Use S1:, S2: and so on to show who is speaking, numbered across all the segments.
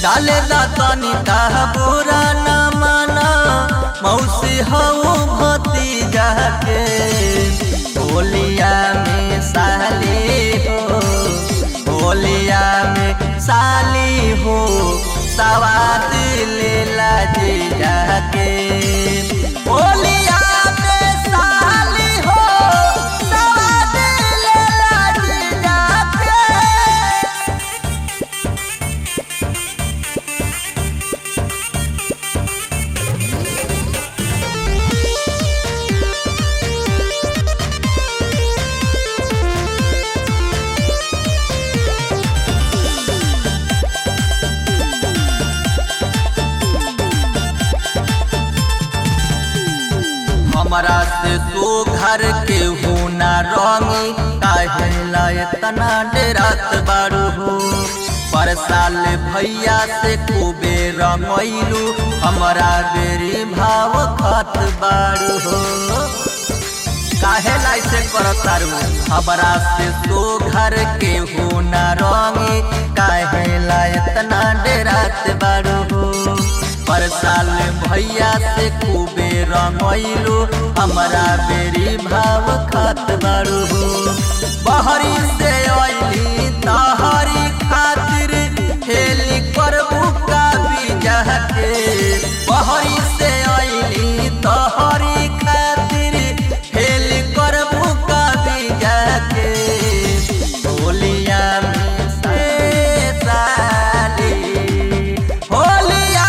S1: डाले दातनी ताह बुरा न माना मौसी हऊ भतीजा के होलिया में साली हो होलिया में साली हो सवाद लेला जीजा के होलिया में साली हो सवाद लेला जीजा के। हमरा से तो घर के होना रंगी काहेला इतना डेरात बारू हो पर साल भैया से खूबे रंगैलू हमरा बेरी भाव खत बारू हो काहेला ऐसे करतारू हमरा से तो घर के होना रंगी काहेला इतना डेरात बारू हो पर साल भैया से खूबे रंगैलू हमरा बेरी भाव खत बारू हो बहरी से अइली तहरी खातिर हेली करबू का बीजा के बहरी से अइली तहरी खातिर हेली करबू का बीजा के होलिया में साली होलिया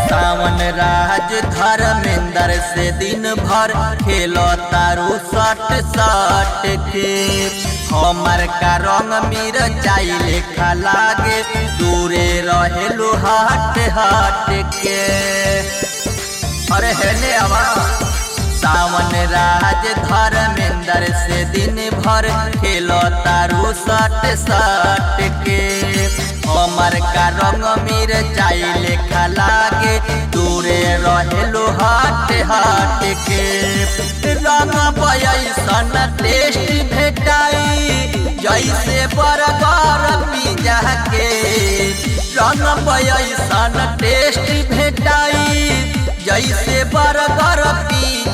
S1: सावन राज धर्मेंद्र से दिन भर खेलो तारू सट सट के हमर का रंग मीर चाई लेखा लागे दूरे रहेलू हट हट के अरे हेले आवा सावन राज धर्मेंद्र से दिन भर खेलो तारू सट सट के हमर का रंग मीर चाई लेखा लागे दूरे रहेलू हट हट के रंग बयसन टेस्ट भेटाई जैसे बर्गर पिज्जा के रंग बयसन टेस्ट भेटाई जैसे बर्गर पिज्जा